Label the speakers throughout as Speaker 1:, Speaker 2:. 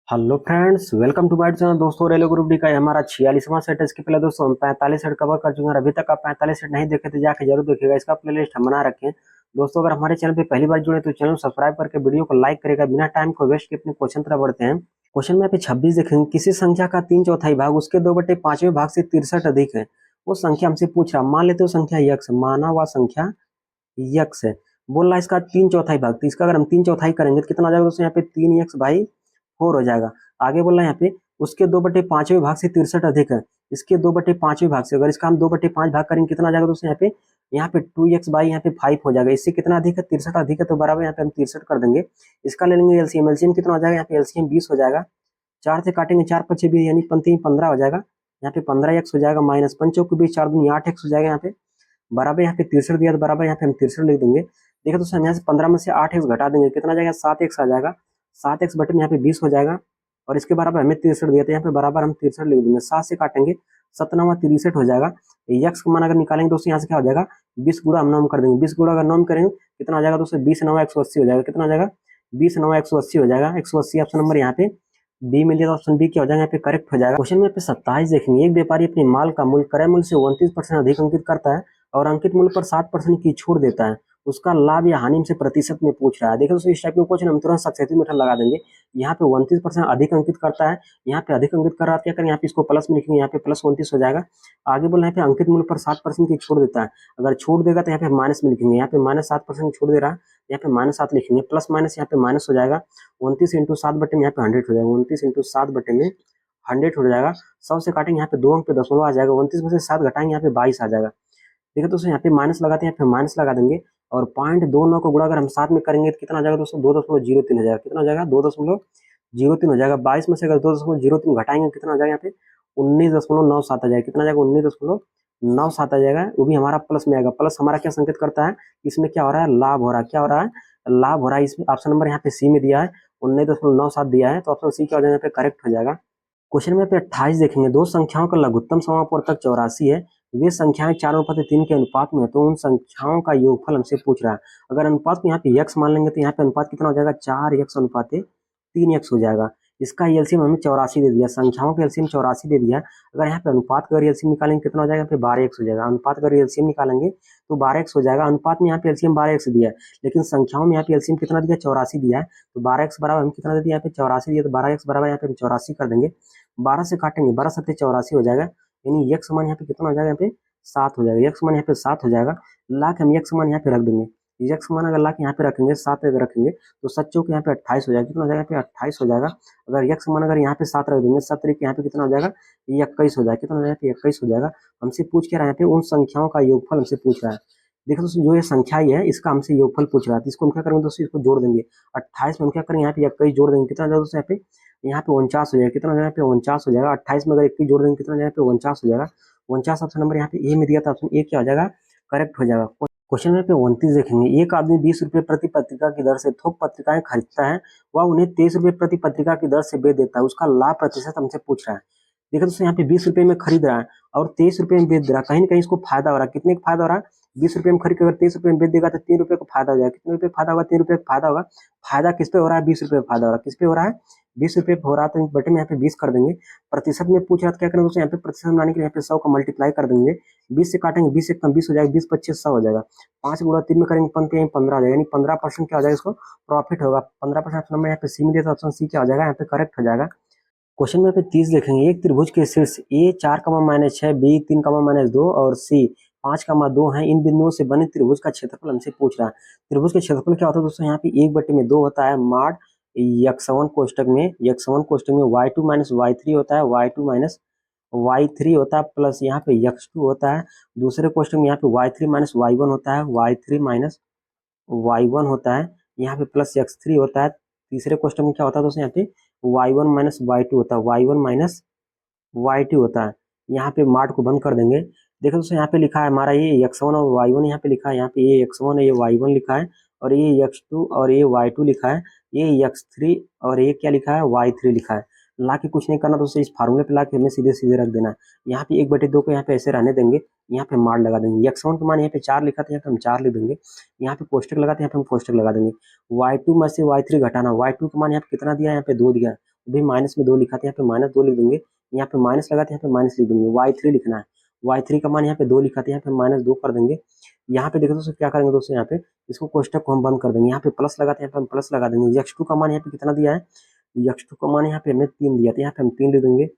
Speaker 1: Hello friends, welcome to my channel. दोस्तों, railway group D का ये हमारा 46वां सेट है। इसके पहले दोस्तों हम 45 सेट कवर कर चुके हैं। अभी तक आप 45 सेट नहीं देखे तो जाके जरूर देखिएगा। इसका प्लेलिस्ट हम बना रखे हैं। दोस्तों, अगर हमारे चैनल पे पहली बार जुड़े तो चैनल सब्सक्राइब करके वीडियो को लाइक करेगा। बिना टाइम को वेस्ट किए अपने क्वेश्चन तरफ बढ़ते हैं। क्वेश्चन में यहाँ पे 26 देखेंगे। किसी संख्या का 3/4 भाग उसके 2/5वें भाग से 63 अधिक है। वो संख्या हमसे पूछ रहा। मान लेते हो संख्या यक्स, माना हुआ संख्या यक्स है। बोल रहा है इसका 3/4 भाग। तो इसका अगर हम 3/4 करेंगे तो कितना आ जाएगा दोस्तों? यहाँ पे 3x/4 हो जाएगा। आगे बोल रहा है यहाँ पे उसके 2/5वें भाग से 63 अधिक है। इसके 2/5वें भाग से अगर इसका हम 2/5 भाग करेंगे कितना आ जाएगा दोस्तों? यहाँ पे 2x/ यहाँ पे 5 हो जाएगा। इससे कितना अधिक है? 63 अधिक है, तो बराबर यहाँ पे हम 63 कर देंगे। इसका ले लेंगे एलसीएम। एलसीएम कितना हो जाएगा? यहाँ पे एलसीएम 20 हो जाएगा। 4 से काटेंगे, 4 5 20 यानी 15 हो जाएगा। यहाँ पे 15x हो जाएगा माइनस 5 के बीच 4 दूनी 8x हो जाएगा। यहाँ पे बराबर यहाँ पे 63 दिया तो बराबर यहाँ पे हम 63 लिख देंगे। देखिए दोस्तों, हम यहाँ से 15 में से 8x घटा देंगे, कितना आ जाएगा? 7x आ जाएगा। 7x बटे में यहाँ पे 20 हो जाएगा। और इसके बराबर हमें 63 दिया, तो यहाँ पे बराबर हम 63 लिख देंगे। 7 से काटेंगे, 7×9 63 हो जाएगा। यक्स का मान अगर निकालेंगे दोस्तों, यहाँ से क्या हो जाएगा? 20 गुणा हम नॉम कर देंगे। 20 गुणा अगर नॉम करेंगे कितना हो जाएगा दोस्तों? 20×9 180 हो जाएगा। कितना हो जाएगा? 20×9 180 हो जाएगा। 180 ऑप्शन नंबर यहाँ पे बी मिल जाएगा। ऑप्शन बी क्या हो जाएगा? यहाँ पे करेक्ट हो जाएगा। क्वेश्चन में पे 27 देखेंगे। एक व्यापारी अपने माल का मूल्य क्रय मूल्य से 29% अधिक अंकित करता है और अंकित मूल्य पर 60% की छूट देता है। उसका लाभ या हानि से प्रतिशत में पूछ रहा है। देखो दोस्तों, इस टाइप में क्वेश्चन हम तुरंत सक्सेसिव मेथड लगा देंगे। यहाँ पे 29% अधिक अंकित करता है। यहाँ पे अधिक अंकित कर रहा है, क्या करें? यहाँ पे इसको प्लस में लिखेंगे। यहाँ पे प्लस 29 हो जाएगा। आगे बोला यहाँ पे अंकित मूल्य पर 60% की छूट देता है। अगर छूट देगा तो यहाँ पे माइनस में लिखेंगे। यहाँ पे -7% छूट दे रहा है, यहाँ पे -7 लिखेंगे। प्लस माइनस यहाँ पे माइनस हो जाएगा। 29 × 7 बटे में यहाँ पे 100 हो जाएगा। 29 × 7 बटे में 100 हो जाएगा। 100 से काटेंगे, यहाँ पे 2 अंक पे दशमलव आ जाएगा। 29 में से 7 घटाएंगे, यहाँ पे 22 आ जाएगा। देखिए दोस्तों, यहाँ पे माइनस लगाते हैं, यहाँ पे माइनस लगा देंगे। और 0.29 को गुणा अगर हम 7 में करेंगे तो कितना आ जाएगा दोस्तों? 2.03 हो जाएगा। कितना हो जाएगा? 2.03 हो जाएगा। 22 में से अगर 2.03 घटाएंगे कितना हो जाएगा? यहाँ पे 19.97 आ जाएगा। कितना आ जाएगा? 19.97 आ जाएगा। वो भी हमारा प्लस में आएगा। प्लस हमारा क्या संकेत करता है? इसमें क्या हो रहा है? लाभ हो रहा है। क्या हो रहा है? लाभ हो रहा है। इसमें ऑप्शन नंबर यहाँ पे सी में दिया है, 19.97 दिया है, तो ऑप्शन सी क्या हो जाएगा? यहाँ पे करेक्ट हो जाएगा। क्वेश्चन में पे 28 देखेंगे। दो संख्याओं का लघुत्तम समापवर्तक 84 है। वे संख्याएं 4/3 के अनुपात में है, तो उन संख्याओं का योगफल हमसे पूछ रहा है। अगर अनुपात को यहाँ पे यक्स मान लेंगे तो यहाँ पे अनुपात कितना हो जाएगा? 4x/3x हो जाएगा। इसका एलसीएम हमें 84 दे दिया। संख्याओं का एलसीएम 84 दे दिया। अगर यहाँ पे अनुपात का एलसीएम निकालेंगे कितना हो जाएगा? यहाँ पे 12x हो जाएगा। अनुपात का एलसीएम निकालेंगे तो 12x हो जाएगा। अनुपात में यहाँ पे एलसीएम 12x दिया है, लेकिन संख्याओं में यहाँ पे एलसीएम कितना दिया? 84 दिया है। तो 12x बराबर हम कितना दे दिया? यहाँ पे 84 दिया, तो 12x बराबर यहाँ पे हम 84 कर देंगे। 12 से काटेंगे, 12 7 84 हो जाएगा। यानी यक्स मान यहाँ पे कितना हो जाएगा? यहाँ पे 7 हो जाएगा। यक्स मान यहाँ पे 7 हो जाएगा। ला के हम यक्स मान यहाँ पे रख देंगे। यक्स मान अगर ला के यहाँ पे रखेंगे, 7 अगर रखेंगे तो 7 चौक यहाँ पे 28 हो जाएगा। कितना हो जाएगा? यहाँ पे 28 हो जाएगा। अगर यक्स मान अगर यहाँ पे 7 रख देंगे, 7 तरीके यहाँ पे कितना हो जाएगा? 21 हो जाएगा। कितना हो जाएगा? 21 हो जाएगा। हमसे पूछ के रहा है यहाँ पे उन संख्याओं का योगफल हमसे पूछ रहा है। देखो दोस्तों, जो ये संख्या ही है इसका हमसे योगफल पूछ रहा है, तो इसको हम क्या करेंगे दोस्तों? इसको जोड़ देंगे। 28 में हम क्या करेंगे? यहाँ पे 21 जोड़ देंगे। कितना हो जाएगा दोस्तों? यहाँ पे 49 हो जाएगा। कितना हो जाएगा? यहाँ पे 49 हो जाएगा। 28 में अगर 21 जोड़ देंगे कितना हो जाएगा? यहाँ पे 49 हो जाएगा। 49 ऑप्शन नंबर यहाँ पे ए में दिया था। ऑप्शन ए क्या हो जाएगा? करेक्ट हो जाएगा। क्वेश्चन में पे 29 देखेंगे। एक आदमी 20 रुपये प्रति पत्रिका की दर से थोक पत्रिकाएं खरीदता है, वह उन्हें 23 रुपये प्रति पत्रिका की दर से बेच देता है। उसका लाभ प्रतिशत हमसे पूछ रहा है। देखो दोस्तों, यहाँ पे 20 रुपये में खरीद रहा है और 23 रुपये में बेच दे रहा है। कहीं ना कहीं इसको फायदा हो रहा है। कितने का फायदा हो रहा है? 20 रुपये में खरीद के अगर 23 रुपये में बेच देगा तो 3 रुपये का फायदा हो जाएगा। कितने रुपये फायदा होगा? 3 रुपये का फायदा होगा। फायदा किस पे हो रहा है? 20 रुपये फायदा हो रहा है। किस पे हो रहा है? 20 रुपये हो रहा है, तो बटे में यहाँ पे 20 कर देंगे। प्रतिशत में पूछ रहा है तो क्या करेंगे दोस्तों? यहाँ पे प्रतिशत बनाने के लिए यहाँ पे 100 का मल्टीप्लाई कर देंगे। 20 से काटेंगे, 20 से कम 20 हो जाएगा। 20 25 100 हो जाएगा। 5 गुणा 3 में करेंगे 15 हो जाएगा। यानी 15% क्या हो जाएगा? इसको प्रॉफिट होगा। 15% नंबर यहाँ पे सी में दिया था। ऑप्शन सी क्या हो जाएगा? यहाँ पे करेक्ट हो जाएगा। क्वेश्चन में पे 30 देखेंगे। एक त्रिभुज के शीर्ष ए 4, -6, बी 3, -2 और सी 5, 2 है। इन बिंदुओं से बने त्रिभुज का क्षेत्रफल हमसे पूछ रहा है। त्रिभुज के क्षेत्रफल क्या होता है दोस्तों? यहाँ पे 1/2 होता है माड यक्स1 कोष्टक में y2 - y3 होता है। y2 - y3 होता है, प्लस यहाँ पे x2 होता है। दूसरे कोष्टक में यहाँ पे y3 - y1 होता है। y3 - y1 होता है। यहाँ पे प्लस x3 होता है। तीसरे क्वेश्चन में क्या होता है दोस्तों? यहाँ पे y1 - y2 होता है। y1 - y2 होता है। यहाँ पे मार्ट को बंद कर देंगे। देखो दोस्तों, यहाँ पे लिखा है हमारा ये x1 और y1 यहाँ पे लिखा है। यहाँ पे ये x1 है, ये y1 लिखा है, और ये x2 और ये y2 लिखा है। ये x3 और ये क्या लिखा है? y3 लिखा है। ला के कुछ नहीं करना दोस्तों, इस फार्मूले पे ला के हमें सीधे सीधे रख देना है। यहाँ पे 1/2 को यहाँ पे ऐसे रहने देंगे। यहाँ पे मार्ट लगा देंगे। x1 का मान यहाँ पे 4 लिखा था, यहाँ पे हम 4 लिख देंगे। यहाँ पे कोष्टक लगाते हैं, यहाँ पे हम कोष्टक लगा देंगे। y2 में से y3 घटाना। y2 का मान यहाँ पे कितना दिया है? यहाँ पे 2 दिया है। अभी माइनस में 2 लिखा था, यहाँ पे माइनस 2 लिख देंगे, यहाँ पे माइनस लगा था, यहाँ पे माइनस लिख देंगे। y3 लिखना है, y3 का मान यहाँ पे 2 लिखा था, यहाँ पे माइनस 2 कर देंगे। यहाँ पे देखो दोस्तों क्या करेंगे दोस्तों, यहाँ पे इसको कोष्टक को हम बंद कर देंगे, यहाँ पे प्लस लगा था, यहाँ पे हम प्लस लगा देंगे। x2 का मान यहाँ पे कितना दिया है, x2 का मान यहाँ पे हमें 3 दिया था, यहाँ पे हम 3 लिख देंगे।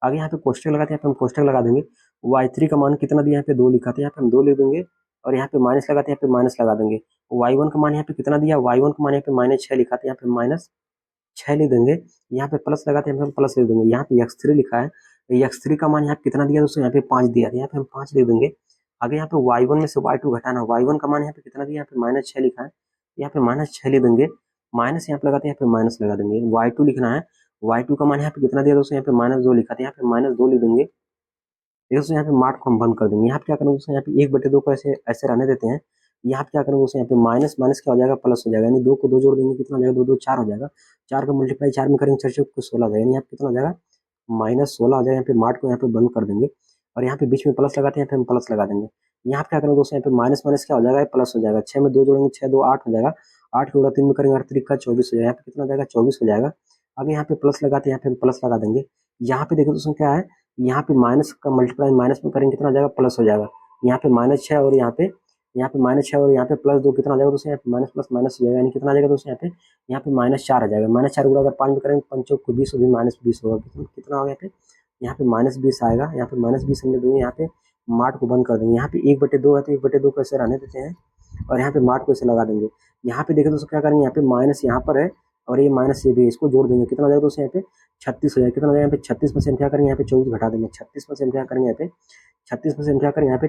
Speaker 1: आगे यहाँ पे कोष्टक लगा था, यहाँ पे हम कोष्टक लगा देंगे। y3 का मान कितना दिया, यहाँ पे 2 लिखा था, यहाँ पे हम 2 लिख देंगे। और यहाँ पे माइनस लगा था, यहाँ पे माइनस लगा देंगे। y1 का मान यहाँ पे कितना दिया, y1 का मान यहाँ पे -6 लिखा था, यहाँ पे -6 लिख देंगे। यहाँ पे प्लस लगा था, यहाँ पे हम प्लस लिख देंगे। यहाँ पे x3 लिखा है, x3 का मान यहाँ पे कितना दिया दोस्तों, यहाँ पे 5 दिया था, यहाँ पे हम 5 लिख देंगे। आगे यहाँ पे y1 में से y2 घटाना, y1 का मान यहाँ पे कितना दिया, यहाँ पे -6 लिखा है, यहाँ पे -6 लिख देंगे। माइनस यहाँ पे लगाते हैं, यहाँ पे माइनस लगा देंगे। y2 लिखना है, y2 का मान यहाँ पे कितना दिया दोस्तों, यहाँ पे -2 लिखा था, यहाँ पे -2 लिख देंगे। दोस्तों यहाँ पे मार्ट को हम बंद कर देंगे। यहाँ पे क्या करेंगे दोस्तों, यहाँ पे 1/2 को ऐसे ऐसे रहने देते हैं। यहाँ पे क्या करेंगे दोस्तों, यहाँ पे माइनस माइनस क्या हो जाएगा, प्लस हो जाएगा, यानी 2 को 2 जोड़ देंगे, कितना हो जाएगा, 2 2 4 हो जाएगा। 4 का मल्टीप्लाई 4 में करेंगे, 4 को 16 हो जाएगा, यानी यहाँ पे कितना हो जाएगा, -16 हो जाएगा। यहाँ पे मार्ट को यहाँ पे बंद कर देंगे और यहाँ पे बीच में प्लस लगाते हैं, यहाँ पे हम प्लस लगा देंगे। यहाँ पे क्या करेंगे दोस्तों, यहाँ पे माइनस माइनस क्या हो जाएगा, प्लस हो जाएगा। 6 में 2 जोड़ेंगे, 6 2 8 हो जाएगा। 8 के गुणा 3 में करेंगे, 8 3 24 हो जाएगा। यहाँ पे कितना हो जाएगा, 24 हो जाएगा। आगे यहाँ पे प्लस लगाते हैं, यहाँ पे हम प्लस लगा देंगे। यहाँ पे देखो दोस्तों क्या है, यहाँ पे माइनस का मल्टीप्लाई माइनस में करेंगे, कितना हो जाएगा, प्लस हो जाएगा। यहाँ पे -6 और यहाँ पे -6 और यहाँ पे +2, कितना हो जाएगा दोस्तों, यहाँ पे माइनस प्लस माइनस हो जाएगा, यानी कितना आ जाएगा दोस्तों, यहाँ पे -4 आ जाएगा। -4 गुणा अगर 5 में करेंगे, 5 चौक 20 भी -20 होगा, कितना होगा, यहाँ पे -20 आएगा। यहाँ पे -20 हम देंगे, यहाँ पे मार्ट को बंद कर देंगे। यहाँ पे 1/2 है तो 1/2 को ऐसे रहने देते हैं और यहाँ पे मार्ट को ऐसे लगा देंगे। यहाँ पे देखो दोस्तों क्या करेंगे, यहाँ पे माइनस यहाँ पर है और ये माइनस ये भी है, इसको जोड़ देंगे, कितना हो जाएगा दोस्तों, यहाँ पे 36 हो जाएगा। कितना हो जाएगा, यहाँ पे 36 में से हम क्या करेंगे, यहाँ पे 24 घटा देंगे। 36 में से हम क्या करेंगे, यहाँ पे 36 में से हम क्या करेंगे, यहाँ पे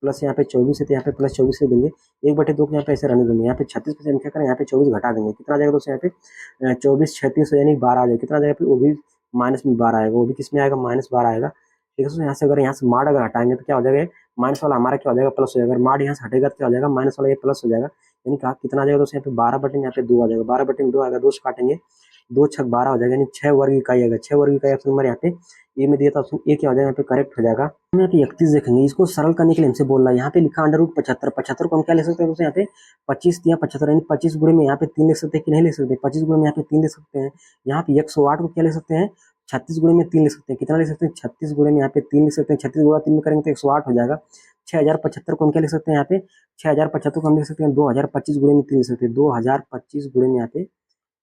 Speaker 1: प्लस, यहाँ पे 24 है तो यहाँ पे +24 से देंगे। 1/2 को यहाँ पे ऐसे रहने देंगे। यहाँ पे 36 में से हम क्या करेंगे, यहाँ पे 24 घटा देंगे, कितना आ जाएगा दोस्तों, यहाँ पे 24 36 यानी 12 आ जाएगा। कितना आ जाएगा, वो भी माइनस में 12 आएगा, वो भी किस में आएगा, -12 आएगा। ठीक है दोस्तों, यहाँ से अगर यहाँ से मार्ट अगर हटाएंगे तो क्या हो जाएगा, माइनस वाला हमारा क्या हो जाएगा, प्लस हो जाएगा। अगर मार्ट यहाँ से हटेगा तो क्या हो जाएगा, माइनस वाला ये प्लस हो जाएगा। यानी कहा कितना आ जाएगा दोस्तों, यहाँ पे 12/, यहाँ पे 2 आ जाएगा। 12/2 आएगा, 2 से काटेंगे, 2 छक 12 हो जाएगा, यानी 6 वर्ग इकाई आएगा। 6 वर्ग इकाई ऑप्शन नंबर यहाँ पे ए में दिया था, ऑप्शन ए क्या हो जाएगा, यहाँ पे करेक्ट हो जाएगा। हम यहाँ पे 31 देखेंगे, इसको सरल करने के लिए हमसे बोल रहा है। यहाँ पे लिखा √75, 75 को हम क्या ले सकते हैं दोस्तों, यहाँ पे 25 दिया 75, यानी 25 गुणे में यहाँ पे 3 लिख सकते हैं कि नहीं लिख सकते, 25 गुणे में यहाँ पे 3 लिख सकते हैं। यहाँ पे 108 को क्या ले सकते हैं, 36 गुणे में 3 लिख सकते हैं, कितना लिख सकते हैं, 36 गुणे में यहाँ पे 3 लिख सकते हैं। 36 गुणा 3 में करेंगे तो 108 हो जाएगा। 6075 को हम क्या लिख सकते हैं, यहाँ पे 6075 को हम लिख सकते हैं 2025 गुणे में 3 लिख सकते हैं, 2025 गुणे में यहाँ पे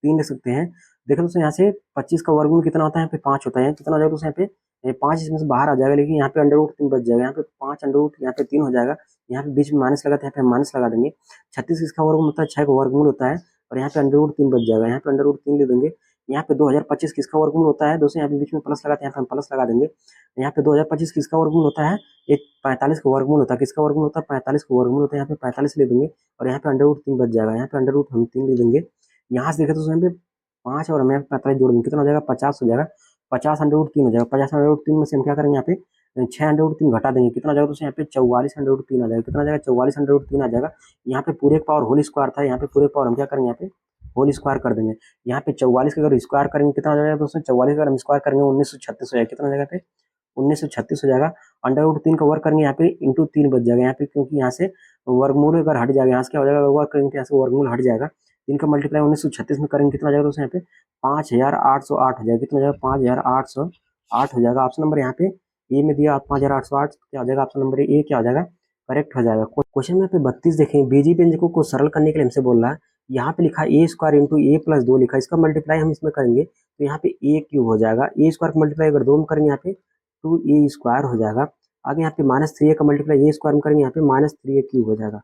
Speaker 1: 3 लिख सकते हैं। देखो दोस्तों यहाँ से 25 का वर्गमूल कितना होता है, यहाँ पे 5 होता है, कितना हो जाएगा दोस्तों, यहाँ पे 5 इसमें से बाहर आ जाएगा, लेकिन यहाँ पे √3 बच जाएगा। यहाँ पे 5 √ यहाँ पे 3 हो जाएगा। यहाँ पे बीच में माइनस लगा था, यहाँ पे माइनस लगा देंगे। 36 इसका वर्गमूल होता है, 6 का वर्गमूल होता है और यहाँ पे √3 बच जाएगा। यहाँ पे √3 ले देंगे। यहाँ पे 2025 किसका वर्गमूल होता है दोस्तों, यहाँ पे बीच में प्लस लगा था, यहाँ पे हम प्लस लगा देंगे। यहाँ पे 2025 किसका वर्गमूल होता है, एक 45 का वर्गमूल होता है। किसका वर्गमूल होता है, 45 का वर्गमूल होता है। यहाँ पे 45 ले देंगे और यहाँ पे √3 बच जाएगा। यहाँ पे हम 3 ले देंगे। यहाँ से देखें तो यहाँ पे 5 और हमें 45 जोड़ देंगे, कितना हो जाएगा, 50 हो जाएगा। 50 √3 हो जाएगा। 50 √3 में से हम क्या करेंगे, यहाँ पे 6 √3 घटा देंगे, कितना हो जाएगा दोस्तों, यहाँ पे 44 √3 आ जाएगा। कितना आ जाएगा, 44 √3 आ जाएगा। यहाँ पे पूरे पावर होल स्क्वायर था, यहाँ पे पूरे पावर हम क्या करेंगे, यहाँ पे होल स्क्वायर कर देंगे। यहाँ पे 44 का अगर स्क्वायर करेंगे कितना हो जाएगा दोस्तों, 44 का अगर हम स्क्वायर करेंगे 1936 हो जाएगा। कितना हो जाएगा, पे 1936 हो जाएगा। √3 का वर्क करेंगे, यहाँ पे इंटू 3 बच जाएगा। यहाँ पे क्योंकि यहाँ से वर्गमूल अगर हट जाएगा, यहाँ से क्या हो जाएगा, वर्क करेंगे यहाँ से वर्गमूल हट जाएगा। 3 का मल्टीप्लाई 1936 में करेंगे, कितना जाएगा दोस्तों, यहाँ पे 5808 हो जाएगा। कितना जाएगा, 5808 हो जाएगा। ऑप्शन नंबर यहाँ पे ए में दिया 5808, क्या हो जाएगा, ऑप्शन नंबर ए क्या हो जाएगा, करेक्ट हो जाएगा। क्वेश्चन में पे 32 देखें, बीजीय व्यंजकों को सरल करने के लिए हमसे बोल रहा है। यहाँ पे लिखा a² इंटू a+2 लिखा, इसका मल्टीप्लाई हम इसमें करेंगे तो यहाँ पे a³ हो जाएगा। a² का मल्टीप्लाई अगर 2 में करेंगे, यहाँ पे 2a² हो जाएगा। आगे यहाँ पे -3a का मल्टीप्लाई a² में करेंगे, यहाँ पे -3a³ हो जाएगा।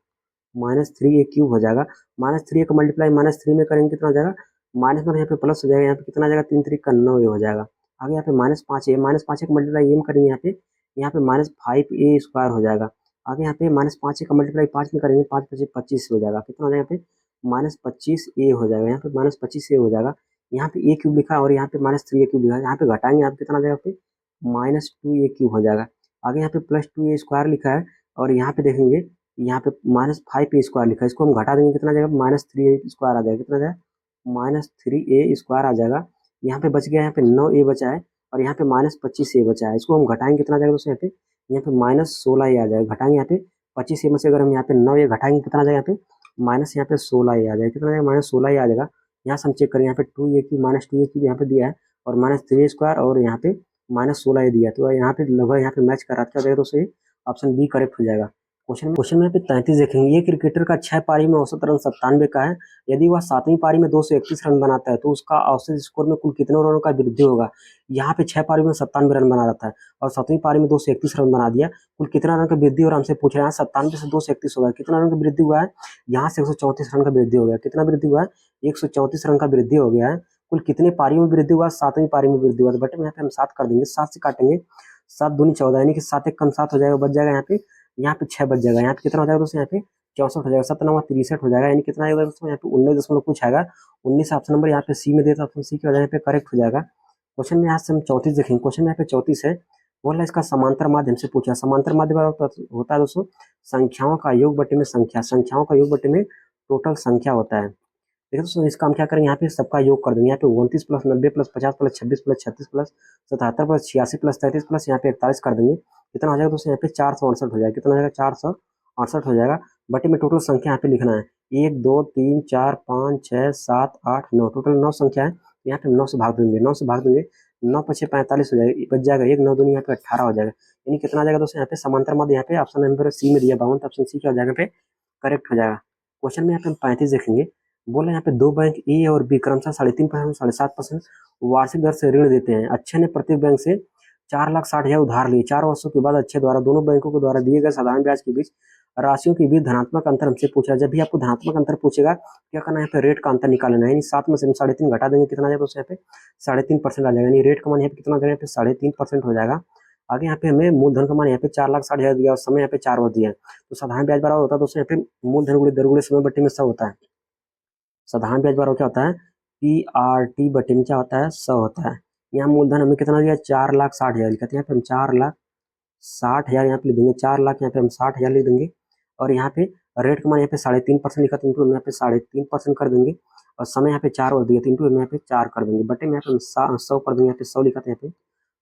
Speaker 1: -3a³ हो जाएगा। -3a का मल्टीप्लाई -3 में करेंगे, कितना हो जाएगा, माइनस में यहाँ पे प्लस हो जाएगा। यहाँ पे कितना आ जाएगा, 3 3 का 9 हो जाएगा। आगे यहाँ पे -5a, -5a का मल्टीप्लाई ये में करेंगे, यहाँ पे -5a² हो जाएगा। आगे यहाँ पे -5a का मल्टीप्लाई 5 में करेंगे, 5 5 25 हो जाएगा। कितना हो जाएगा, यहाँ पे -25a हो जाएगा। यहाँ पे -25a हो जाएगा। यहाँ पे a³ लिखा है और यहाँ पे -3a³ लिखा है। यहाँ पे घटाएंगे, यहाँ पे कितना आ जाएगा, पे -2a³ हो जाएगा। आगे यहाँ पे +2a² लिखा है और यहाँ पे देखेंगे, यहाँ पे -5a² लिखा है, इसको हम घटा देंगे, कितना आ जाएगा, -3a² आ जाएगा। कितना आ जाएगा, -3a² आ जाएगा। यहाँ पे बच गया, यहाँ पे 9a बचा है और यहाँ पे -25a बचा है। इसको हम घटाएंगे, कितना आ जाएगा दोस्तों, यहाँ पे -16a आ जाएगा। घटाएंगे यहाँ पे 25a में से अगर हम यहाँ पे 9a घटाएंगे, कितना आ जाएगा, यहाँ पे यहाँ पे 16a आ जाएगा। कितना आ जाएगा, -16a आ जाएगा। यहाँ से हम चेक करें, यहाँ पे 2 माइनस 2 यहाँ पे दिया है और -3 और यहाँ पे -16 ये दिया है, तो यहाँ पे लगभग यहाँ पे मैच कर रहा था। देखो तो सही ऑप्शन बी करेक्ट हो जाएगा। क्वेश्चन में यहाँ पे 33 देखेंगे, ये क्रिकेटर का 6 पारी में औसत रन 97 का है। यदि वह 7वीं पारी में 231 रन बनाता है तो उसका औसत स्कोर में कुल कितने रनों का वृद्धि होगा। यहाँ पे 6 पारी में 97 रन बना रहा था और 7वीं पारी में 231 रन बना दिया, कुल कितना रन का वृद्धि और हमसे पूछ रहे हैं 97 से 231 होगा, कितना रन का वृद्धि हुआ है। यहाँ से 134 रन का वृद्धि हो गया, कितना वृद्धि हुआ है 134 रन का वृद्धि हो गया है। कुल कितने पारी में वृद्धि हुआ, 7वीं पारी में वृद्धि हुआ। तो बटे में यहाँ पे हम 7 कर देंगे, 7 से काटेंगे, 7 दूनी 14 यानी कि 7 एक कम 7 हो जाएगा, बच जाएगा यहाँ पे 6 बच जाएगा। यहाँ पे कितना हो जाएगा दोस्तों, यहाँ पे 64 हो जाएगा, 7 9 63 हो जाएगा, यानी कितना आएगा दोस्तों यहाँ पे 19 कुछ आएगा। 19 ऑप्शन नंबर यहाँ पे सी में दिया, तो ऑप्शन सी के यहाँ पे करेक्ट हो जाएगा। क्वेश्चन में यहाँ से हम 34 देखेंगे, क्वेश्चन में यहाँ पे 34 है, बोल रहा है इसका समांतर माध्यम से पूछा। समांतर माध्यम होता है दोस्तों संख्याओं का योग बटे में संख्या, संख्याओं का योग बटे में टोटल संख्या होता है। देखो दोस्तों इसका हम क्या करेंगे, यहाँ पे सबका योग कर देंगे। यहाँ पे 29 plus 90 plus 50 plus 26 plus 36 plus 77 plus 86 plus 33 plus यहाँ पे 41 कर देंगे। कितना हो जाएगा दोस्तों, यहाँ पे 468 हो जाएगा। कितना हो जाएगा 468 हो जाएगा। बटे में टोटल संख्या यहाँ पे लिखना है 1 2 3 4 5 6 7 8 9, टोटल 9 संख्या है। यहाँ पे 9 से भाग देंगे, 9 से भाग देंगे, 9 पछे 45 हो जाएगा, बच जाएगा 1 9 दूनी यहाँ पे 18 हो जाएगा। यानी कितना आ जाएगा दोस्तों, यहाँ पे समांतर माध्य यहाँ पे ऑप्शन नंबर सी में दिया 52, ऑप्शन सी क्या हो जाएगा पे करेक्ट हो जाएगा। क्वेश्चन में यहाँ पे हम 35 देखेंगे, बोले यहाँ पे 2 बैंक ए और बी क्रमशः 3.5% 7.5% वार्षिक दर से ऋण देते हैं। अच्छे ने प्रत्येक बैंक से 4,60,000 उधार लिए। 4 वर्षों के बाद अच्छे द्वारा दोनों बैंकों के द्वारा दिए गए साधारण ब्याज के बीच राशियों के बीच धनात्मक अंतर हमसे पूछा। जब भी आपको धनात्मक अंतर पूछेगा क्या करना है, यहाँ पे रेट का अंतर निकालना है, यानी 7 में से हम 3.5 घटा देंगे, कितना आ जाएगा दोस्तों यहाँ पे 3.5% आ जाएगा, यानी रेट का मान यहाँ पे कितना आ जाएगा, यहाँ पे 3.5% हो जाएगा। आगे यहाँ पे हमें मूलधन का मान यहाँ पे 4,60,000 दिया और समय यहाँ पे 4 दिया है, तो साधारण ब्याज बराबर होता है दोस्तों यहाँ पे मूलधन गुणे दर गुणे समय बटे में 100 होता है। साधारण ब्याज बराबर क्या होता है, PRT बटे में क्या होता है 100 होता है। यहाँ मूलधन हमें कितना दिया 4,60,000 लिखा था, यहाँ पे हम 4,60,000 यहाँ पे लिख देंगे, 4 लाख यहाँ पे हम 60,000 लिख देंगे और यहाँ पे रेट का मान यहाँ पे 3.5% लिखा था, इनटू हम यहाँ पे 3.5% कर देंगे और समय यहाँ पे 4 और दिया, इनटू हम यहाँ पे 4 कर देंगे, बटे में यहाँ पे 100 कर देंगे, यहाँ पे 100 लिखा था, यहाँ पे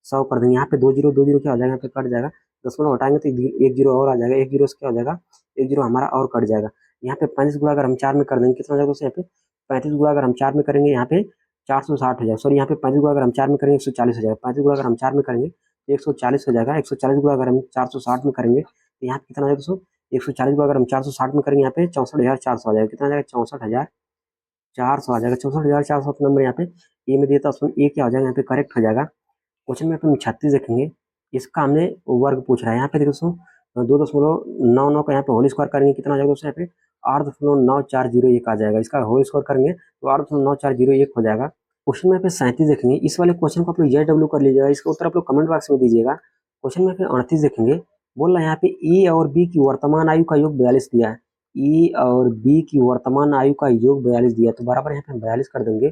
Speaker 1: 100 कर देंगे। यहाँ पे 2 जीरो क्या हो जाएगा, यहाँ पे कट जाएगा, 10 हटाएंगे तो 1 जीरो और आ जाएगा, 1 जीरो से क्या हो जाएगा 1 जीरो हमारा और कट जाएगा। यहाँ पे 35 गुणा अगर हम 4 में कर देंगे कितना हो जाएगा दोस्तों, यहाँ पे 35 गुणा अगर हम 4 में करेंगे यहाँ पे 460 हो जाएगा, सॉरी यहाँ पे 35 गुणा अगर हम 4 में करेंगे 140 हो जाएगा, 35 गुणा अगर हम 4 में करेंगे तो 140 हो जाएगा, 140 गुणा अगर हम 460 में करेंगे तो यहाँ पे कितना आ जाएगा दोस्तों, 140 गुणा अगर हम 460 में करेंगे यहाँ पे 64,400 आ जाएगा, कितना आ जाएगा 64,400 आ जाएगा। 64,400 नंबर यहाँ पे ए में दिया था, ऑप्शन ए क्या हो जाएगा यहाँ पे करेक्ट हो जाएगा। क्वेश्चन में अपन 36 देखेंगे, इसका हमने वर्ग पूछ रहा है। यहाँ पे देखो दोस्तों 2.99 का यहाँ पे होल स्क्वायर करेंगे, कितना आ जाएगा दोस्तों यहाँ पे 8.9401 आ जाएगा, इसका होल स्क्वायर करेंगे तो 8.9401 हो जाएगा। क्वेश्चन में यहाँ पे 37 देखेंगे, इस वाले क्वेश्चन को आप लोग JW कर लीजिएगा, इसका उत्तर आप लोग कमेंट बॉक्स में दीजिएगा। क्वेश्चन में यहाँ पे 38 देखेंगे, बोल रहा है यहाँ पे ए और बी की वर्तमान आयु का योग 42 दिया है, ए और बी की वर्तमान आयु का योग 42 दिया, तो बराबर यहाँ पे 42 कर देंगे।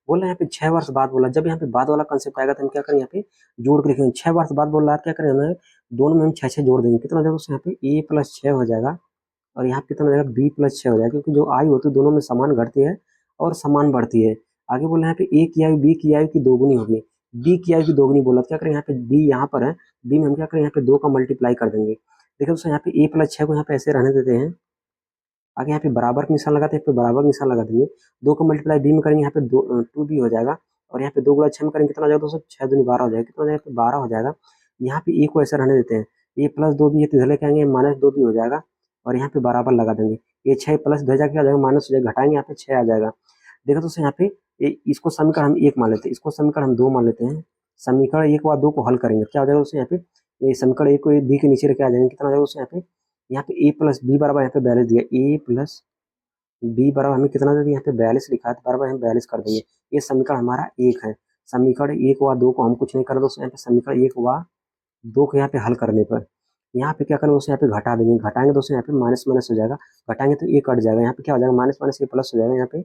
Speaker 1: बोल रहे हैं यहाँ पे 6 वर्ष बाद बोला, जब यहाँ पे बाद वाला कंसेप्ट आएगा तो हम क्या करेंगे, यहाँ पे जोड़ के लिखेंगे। 6 वर्ष बाद बोल रहा है, क्या करें हमें दोनों में हम 6 जोड़ देंगे, कितना हो जाएगा यहाँ पे a + 6 हो जाएगा और यहाँ पे कितना हो जाएगा b + 6 हो जाएगा, क्योंकि जो आयु होती है दोनों में समान घटती है और समान बढ़ती है। आगे बोला यहाँ पे a की आयु b की आयु की दोगुनी होगी, b की आयु की दोगुनी बोला, क्या करें यहाँ पे b यहाँ पर है, b में हम क्या करें यहाँ पे 2 का मल्टीप्लाई कर देंगे। देखिए दोस्तों यहाँ पे a + 6 को यहाँ पे ऐसे रहने देते हैं, आगे यहाँ पे बराबर का निशान लगाते हैं, यहाँ पे बराबर निशान लगा देंगे, 2 का मल्टीप्लाई b में करेंगे यहाँ पे 2b हो जाएगा और यहाँ पे 2 गुणा 6 में करेंगे कितना हो जाएगा दोस्तों 6 दूनी 12 हो जाएगा, कितना हो जाएगा 12 हो जाएगा। यहाँ पे a को ऐसे रहने देते हैं, a + 2b है तो इधर लेके आएंगे -2b हो जाएगा और यहाँ पे बराबर लगा देंगे, ये 6 प्लस 2 क्या हो जाएगा माइनस हो जाएगा, घटाएंगे यहाँ पे 6 आ जाएगा। देखो दोस्तों यहाँ पे इसको समीकरण हम 1 मान लेते हैं, इसको समीकरण हम 2 मान लेते हैं, समीकरण 1 व 2 को हल करेंगे क्या हो जाएगा दोस्तों यहाँ पे ये समीकरण 1 को b के नीचे लेके आ जाएंगे, कितना हो जाएगा दोस्तों यहाँ पे a + b बराबर यहाँ पे 42 दिया, a + b बराबर हमें कितना दे दिया यहाँ पे 42 लिखा है, तो बराबर हम 42 कर देंगे। ये समीकरण हमारा 1 है, समीकरण 1 व 2 को हम कुछ नहीं कर दोस्तों, यहाँ पे समीकरण 1 व 2 को यहाँ पे हल करने पर यहाँ पे क्या करेंगे दोस्तों, यहाँ पे घटा देंगे, घटाएंगे दोस्तों यहाँ पे माइनस माइनस हो जाएगा, घटाएंगे तो ये कट जाएगा, यहाँ पे क्या हो जाएगा माइनस माइनस ये प्लस हो जाएगा, यहाँ पे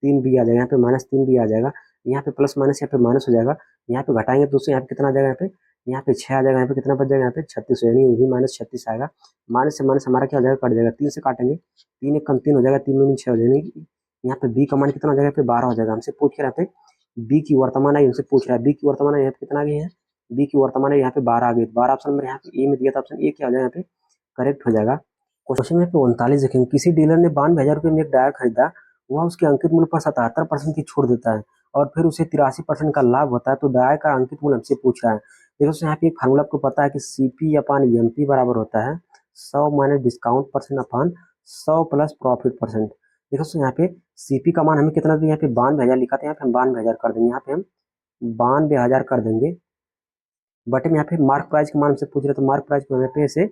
Speaker 1: 3b आ जाएगा, यहाँ पे -3b आ जाएगा, यहाँ पे प्लस माइनस यहाँ पे माइनस हो जाएगा, यहाँ पे घटाएंगे दोस्तों यहाँ पे कितना आ जाएगा, यहाँ पे 6 आ जाएगा, यहाँ पे कितना बच जाएगा यहाँ पे 36, यानी वो भी -36 आएगा। माइनस से माइनस हमारा क्या हो जाएगा कट जाएगा, 3 से काटेंगे 3 एक कम 3 हो जाएगा, 3 दूनी 6 हो जाएगा, यहाँ पे b का मान कितना हो जाएगा, यहाँ पे 12 हो जाएगा। हमसे पूछ रहा है यहाँ पे b की वर्तमान आयु, हमसे पूछ रहा है b की वर्तमान आयु यहाँ पे कितना आ गई है, b की वर्तमान आयु यहाँ पे 12 आ गई, 12 ऑप्शन नंबर यहाँ पे ए में दिया था, ऑप्शन ए क्या हो जाएगा यहाँ पे करेक्ट हो जाएगा। क्वेश्चन में 39 देखेंगे, किसी डीलर ने 92,000 रुपये में एक टायर खरीदा, वह उसके अंकित मूल्य पर 77% की छूट देता है और फिर उसे 83% का लाभ होता है, तो दाय का अंकित मूल्य हमसे पूछ रहा है। देखो दोस्तों यहाँ पे एक फार्मूला आपको पता है कि CP अपान MP बराबर होता है 100 माइनस डिस्काउंट परसेंट अपान 100 प्लस प्रॉफिट परसेंट। देखो दोस्तों यहाँ पे CP का मान हमें कितना दिया, यहाँ पे 92,000 लिखा था, यहाँ पे हम 92,000 कर देंगे, यहाँ पे हम 92,000 कर देंगे बटे में यहाँ पे मार्क प्राइस के मान से पूछ रहे, तो मार्क प्राइस को यहाँ पे ऐसे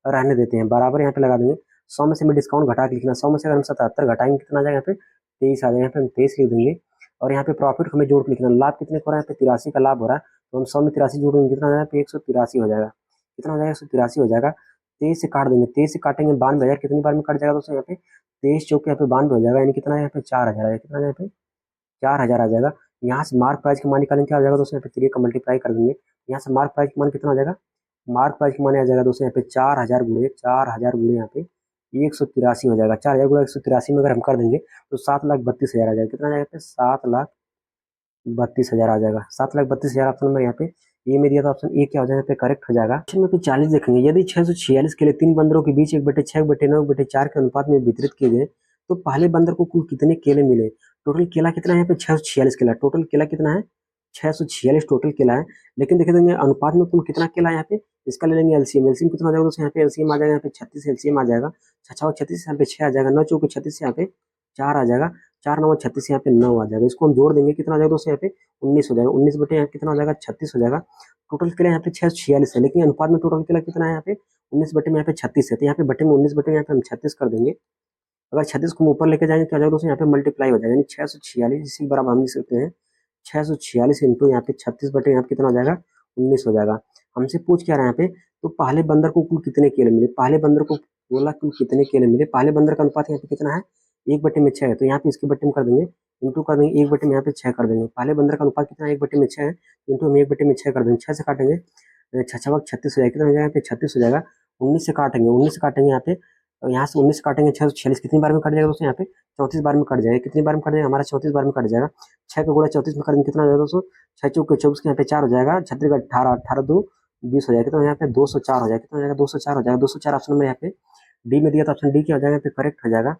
Speaker 1: रहने देते हैं, बराबर यहाँ पे लगा देंगे। 100 में से हमें डिस्काउंट घटा के लिखना, 100 में से अगर हम 77 घटाएंगे कितना आ जाएगा, यहाँ पे 23 आ जाएगा, यहाँ पे हम 23 लिख देंगे। और यहाँ पे प्रॉफिट हमें जोड़ के लिखना, लाभ कितने को हो रहा है, यहाँ पे 83 का लाभ हो रहा है, तो हम 100 में 83 जोड़ेंगे कितना हो जाएगा, 183 हो जाएगा। कितना हो जाएगा, 183 हो जाएगा। 23 से काट देंगे, 23 से काटेंगे 92,000 कितनी बार में कट जाएगा दोस्तों, यहाँ पे 23 चौके यहाँ पे 92 हो जाएगा, यानी कितना यहाँ पे 4,000 आएगा, कितना यहाँ पे 4,000 आ जाएगा। यहाँ से मार्क प्राइस का मान निकालेंगे, क्या हो जाएगा दोस्तों, यहाँ पे 3 का मल्टीप्लाई कर देंगे, यहाँ से मार्क प्राइस का मान कितना हो जाएगा, मार्क प्राइस का मान आ जाएगा दोस्तों यहाँ पे 4,000 गुणे यहाँ पे 183 हो जाएगा। 4,000 गुणे 183 में अगर हम कर देंगे तो 7,32,000 आ जाएगा, कितना आ जाएगा, 7,32,000 आ जाएगा। 7,32,000 ऑप्शन नंबर यहाँ पे ए में दिया था, ऑप्शन ए क्या हो जाएगा, यहाँ पे करेक्ट हो जाएगा। क्वेश्चन में 40 देखेंगे, यदि 646 के लिए 3 बंदरों के बीच 1/6/9/4 के अनुपात में वितरित किए गए तो पहले बंदर को कुल कितने केले मिले। टोटल केला कितना है, यहाँ पे 646 केला, टोटल केला कितना है, 646 टोटल केला है। लेकिन देखे देंगे अनुपात में कुल कितना केला है, यहाँ पे इसका ले लेंगे एलसीएम। एलसीएम कितना आ जाएगा दोस्तों, यहाँ पे एलसीएम आ जाएगा, यहाँ पे 36 एलसीएम आ जाएगा, 6 यहाँ पे 6 आ जाएगा, 9 चौके 36 यहाँ पे 4 आ जाएगा, 4 9 36 यहाँ पे 9 आ जाएगा। इसको हम जोड़ देंगे, कितना आ जाएगा दोस्तों, यहाँ पे 19 हो जाएगा, 19 बटे यहाँ कितना हो जाएगा, 36 हो जाएगा। टोटल केला यहाँ पे 646 है, लेकिन अनुपात में टोटल केला कितना है, यहाँ पे 19 बटे में यहाँ पे 36 है, तो यहाँ पे बटे में 19 बटे में यहाँ पे हम 36 कर देंगे। अगर 36 को हम ऊपर लेके जाएंगे क्या हो जाएगा दोस्तों, यहाँ पे मल्टीप्लाई हो जाएगा, यानी 646 इसी के बराबर हम लिख सकते हैं 646 इंटू यहाँ पे 36 बटे यहाँ पे कितना हो जाएगा, 19 हो जाएगा। हमसे पूछ क्या रहा है यहाँ पे, तो पहले बंदर को कुल कितने केले मिले, पहले बंदर को बोला कुल कितने केले मिले। पहले बंदर का अनुपात यहाँ पे कितना है, 1/6 है, तो यहाँ पे इसके बटे में कर देंगे, इंटू कर देंगे, 1 बटे में यहाँ पे 6 कर देंगे। पहले बंदर का अनुपात कितना है, 1/6 है, इंटू हम 1/6 कर देंगे, 6 से काटेंगे 6 36 हो जाएगा, कितना हो जाएगा, यहाँ पे 36 हो जाएगा। 19 से काटेंगे, 19 से काटेंगे यहाँ पे, और यहाँ से 19 काटेंगे 646 कितनी बार में कट जाएगा दोस्तों, यहाँ पे 34 बार में कट जाएगा। कितनी बार में कट जाएगा, हमारा 34 बार में कट जाएगा। 6 का गुणा 34 में करेंगे कितना हो जाएगा दोस्तों, 6 चौके 24 के यहाँ पे 4 हो जाएगा, 36 का 18, 18 2 20 हो जाएगा, कितना यहाँ पे 204 हो जाएगा, कितना हो जाएगा 204 हो जाएगा। 204 ऑप्शन में यहाँ पे डी में दिया, तो ऑप्शन डी क्या हो जाएगा, यहाँ पे करेक्ट हो जाएगा।